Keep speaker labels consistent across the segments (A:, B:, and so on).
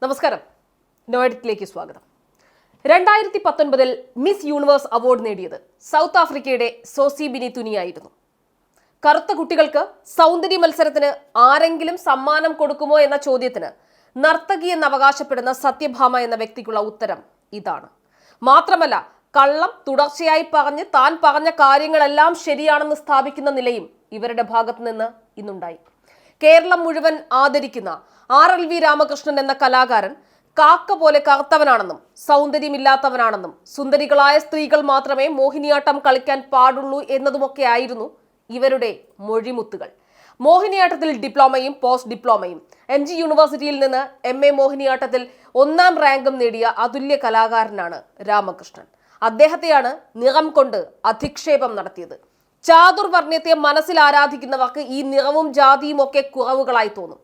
A: നമസ്കാരം, നോയഡിലേക്ക് സ്വാഗതം. 2019 miss universe award നേടിയത് സൗത്ത് ആഫ്രിക്കയുടെ സോസി ബിനിതുനിയായിരുന്നു. കറുത്ത കുട്ടികൾക്ക് സൗന്ദര്യ മത്സരത്തിന് ആരെങ്കിലും സമ്മാനം കൊടുക്കുമോ എന്ന ചോദ്യത്തിന് നർത്തകി എന്ന് അവകാശപ്പെടുന്ന സത്യഭാമ എന്ന വ്യക്തിക്കുള്ള ഉത്തരം ഇതാണ്. മാത്രമല്ല, കള്ളം തുടർച്ചയായി പറഞ്ഞ് താൻ പറഞ്ഞ കാര്യങ്ങളെല്ലാം ശരിയാണെന്ന് സ്ഥാപിക്കുന്ന നിലയും ഇവരുടെ ഭാഗത്തു നിന്ന് ഇന്നുണ്ടായി. കേരളം മുഴുവൻ ആദരിക്കുന്ന RLV രാമകൃഷ്ണൻ എന്ന കലാകാരൻ കാക്ക പോലെ കറുത്തവനാണെന്നും സൗന്ദര്യമില്ലാത്തവനാണെന്നും സുന്ദരികളായ സ്ത്രീകൾ മാത്രമേ മോഹിനിയാട്ടം കളിക്കാൻ പാടുള്ളൂ എന്നതുമൊക്കെ ആയിരുന്നു ഇവരുടെ മൊഴിമുത്തുകൾ. മോഹിനിയാട്ടത്തിൽ ഡിപ്ലോമയും പോസ്റ്റ് ഡിപ്ലോമയും MG യൂണിവേഴ്സിറ്റിയിൽ നിന്ന് MA മോഹിനിയാട്ടത്തിൽ 1ാം റാങ്കും നേടിയ അതുല്യ കലാകാരനാണ് രാമകൃഷ്ണൻ. അദ്ദേഹത്തെയാണ് നിറം കൊണ്ട് അധിക്ഷേപം നടത്തിയത്. ചാതുർവർണ്ണയത്തെ മനസ്സിൽ ആരാധിക്കുന്നവർക്ക് ഈ നിറവും ജാതിയും ഒക്കെ കുറവുകളായി തോന്നും.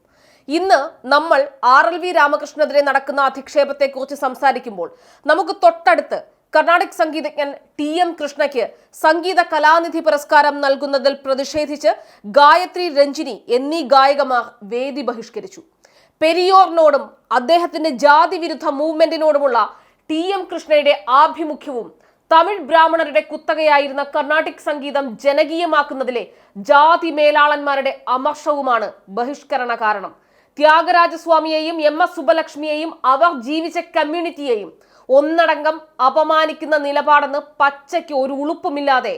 A: ഇന്ന് നമ്മൾ RLV രാമകൃഷ്ണനെതിരെ നടക്കുന്ന അധിക്ഷേപത്തെക്കുറിച്ച് സംസാരിക്കുമ്പോൾ നമുക്ക് തൊട്ടടുത്ത് കർണാടക സംഗീതജ്ഞൻ TM കൃഷ്ണയ്ക്ക് സംഗീത കലാനിധി പുരസ്കാരം നൽകുന്നതിൽ പ്രതിഷേധിച്ച് ഗായത്രി, രഞ്ജിനി എന്നീ ഗായികമാർ വേദി ബഹിഷ്കരിച്ചു. പെരിയോറിനോടും അദ്ദേഹത്തിന്റെ ജാതി വിരുദ്ധ മൂവ്മെന്റിനോടുമുള്ള TM കൃഷ്ണയുടെ ആഭിമുഖ്യവും തമിഴ് ബ്രാഹ്മണരുടെ കുത്തകയായിരുന്ന കർണാട്ടിക് സംഗീതം ജനകീയമാക്കുന്നതിലെ ജാതി മേലാളന്മാരുടെ അമർഷവുമാണ് ബഹിഷ്കരണ കാരണം. ത്യാഗരാജസ്വാമിയെയും MS സുബ്ബലക്ഷ്മിയെയും അവർ ജീവിച്ച കമ്മ്യൂണിറ്റിയെയും ഒന്നടങ്കം അപമാനിക്കുന്ന നിലപാടെന്ന് പച്ചയ്ക്ക് ഒരു ഉളുപ്പുമില്ലാതെ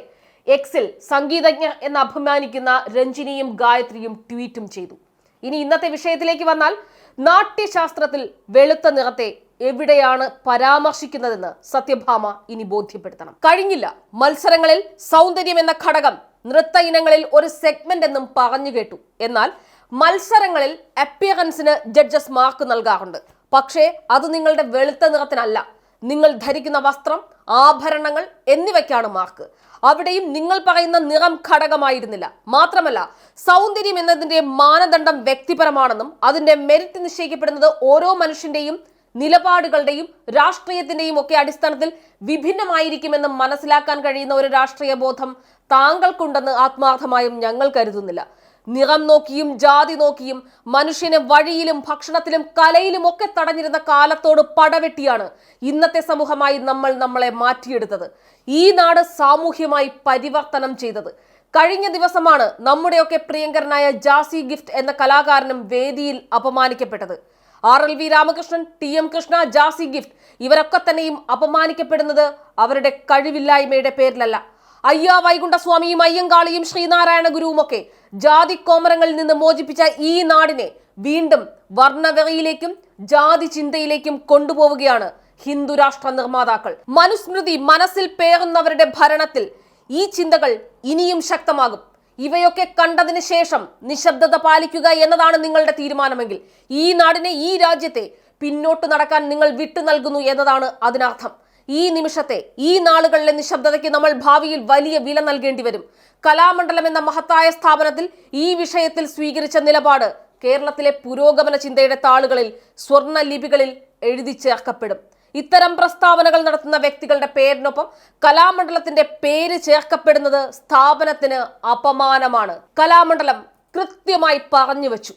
A: എക്സിൽ സംഗീതജ്ഞർ എന്ന് അഭിമാനിക്കുന്ന രഞ്ജിനിയും ഗായത്രിയും ട്വീറ്റും ചെയ്തു. ഇനി ഇന്നത്തെ വിഷയത്തിലേക്ക് വന്നാൽ, നാട്യശാസ്ത്രത്തിൽ വെളുത്ത നിറത്തെ എവിടെയാണ് പരാമർശിക്കുന്നതെന്ന് സത്യഭാമ ഇനി ബോധ്യപ്പെടുത്തണം. കഴിഞ്ഞില്ല, മത്സരങ്ങളിൽ സൗന്ദര്യം എന്ന ഘടകം നൃത്ത ഇനങ്ങളിൽ ഒരു സെഗ്മെന്റ് എന്നും പറഞ്ഞു കേട്ടു. എന്നാൽ മത്സരങ്ങളിൽ അപ്പിയറൻസിന് ജഡ്ജസ് മാർക്ക് നൽകാറുണ്ട്. പക്ഷേ അത് നിങ്ങളുടെ വെളുത്ത നിറത്തിനല്ല, നിങ്ങൾ ധരിക്കുന്ന വസ്ത്രം, ആഭരണങ്ങൾ എന്നിവയ്ക്കാണ് മാർക്ക്. അവിടെയും നിങ്ങൾ പറയുന്ന നിറം ഘടകമായിരുന്നില്ല. മാത്രമല്ല, സൗന്ദര്യം എന്നതിന്റെ മാനദണ്ഡം വ്യക്തിപരമാണെന്നും അതിന്റെ മെറിറ്റ് നിശ്ചയിക്കപ്പെടുന്നത് ഓരോ മനുഷ്യന്റെയും നിലപാടുകളുടെയും രാഷ്ട്രീയത്തിന്റെയും ഒക്കെ അടിസ്ഥാനത്തിൽ വിഭിന്നമായിരിക്കുമെന്ന് മനസ്സിലാക്കാൻ കഴിയുന്ന ഒരു രാഷ്ട്രീയ ബോധം താങ്കൾക്കുണ്ടെന്ന് ആത്മാർത്ഥമായും ഞങ്ങൾ കരുതുന്നില്ല. നിറം നോക്കിയും ജാതി നോക്കിയും മനുഷ്യനെ വഴിയിലും ഭക്ഷണത്തിലും കലയിലും ഒക്കെ തടഞ്ഞിരുന്ന കാലത്തോട് പടവെട്ടിയാണ് ഇന്നത്തെ സമൂഹമായി നമ്മളെ മാറ്റിയെടുത്തത്. ഈ നാട് സാമൂഹ്യമായി പരിവർത്തനം ചെയ്തത്. കഴിഞ്ഞ ദിവസമാണ് നമ്മുടെയൊക്കെ പ്രിയങ്കരനായ ജാസി ഗിഫ്റ്റ് എന്ന കലാകാരനും വേദിയിൽ അപമാനിക്കപ്പെട്ടത്. RLV രാമകൃഷ്ണൻ, TM കൃഷ്ണ, ജാസി ഗിഫ്റ്റ് ഇവരൊക്കെ തന്നെയും അപമാനിക്കപ്പെടുന്നത് അവരുടെ കഴിവില്ലായ്മയുടെ പേരിലല്ല. അയ്യാ വൈകുണ്ഠസ്വാമിയും അയ്യങ്കാളിയും ശ്രീനാരായണ ഗുരുവുമൊക്കെ ജാതി കോമരങ്ങളിൽ നിന്ന് മോചിപ്പിച്ച ഈ നാടിനെ വീണ്ടും വർണ്ണവെറിയിലേക്കും ജാതി ചിന്തയിലേക്കും കൊണ്ടുപോവുകയാണ് ഹിന്ദു രാഷ്ട്ര നിർമ്മാതാക്കൾ. മനുസ്മൃതി മനസ്സിൽ പേറുന്നവരുടെ ഭരണത്തിൽ ഈ ചിന്തകൾ ഇനിയും ശക്തമാകും. ഇവയൊക്കെ കണ്ടതിന് ശേഷം നിശബ്ദത പാലിക്കുക എന്നതാണ് നിങ്ങളുടെ തീരുമാനമെങ്കിൽ ഈ നാടിനെ, ഈ രാജ്യത്തെ പിന്നോട്ട് നടക്കാൻ നിങ്ങൾ വിട്ടു നൽകുന്നു എന്നതാണ് അതിനർത്ഥം. ഈ നിമിഷത്തെ, ഈ നാളുകളിലെ നിശബ്ദതയ്ക്ക് നമ്മൾ ഭാവിയിൽ വലിയ വില നൽകേണ്ടി വരും. കലാമണ്ഡലം എന്ന മഹത്തായ സ്ഥാപനത്തിൽ ഈ വിഷയത്തിൽ സ്വീകരിച്ച നിലപാട് കേരളത്തിലെ പുരോഗമന ചിന്തയുടെ താളുകളിൽ സ്വർണ്ണ ലിപികളിൽ എഴുതി ചേർക്കപ്പെടും. ഇത്തരം പ്രസ്താവനകൾ നടത്തുന്ന വ്യക്തികളുടെ പേരിനൊപ്പം കലാമണ്ഡലത്തിന്റെ പേര് ചേർക്കപ്പെടുന്നത് സ്ഥാപനത്തിന് അപമാനമാണ്. കലാമണ്ഡലം കൃത്യമായി പറഞ്ഞു വെച്ചു.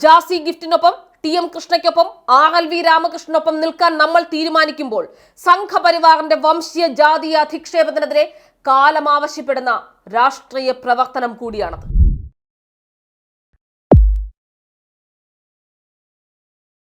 A: ജാസി ഗിഫ്റ്റിനൊപ്പം, TM കൃഷ്ണയ്ക്കൊപ്പം, RLV രാമകൃഷ്ണനൊപ്പം നിൽക്കാൻ നമ്മൾ തീരുമാനിക്കുമ്പോൾ സംഘപരിവാറിന്റെ വംശീയ ജാതീയ അധിക്ഷേപത്തിനെതിരെ കാലം ആവശ്യപ്പെടുന്ന രാഷ്ട്രീയ പ്രവർത്തനം കൂടിയാണത്.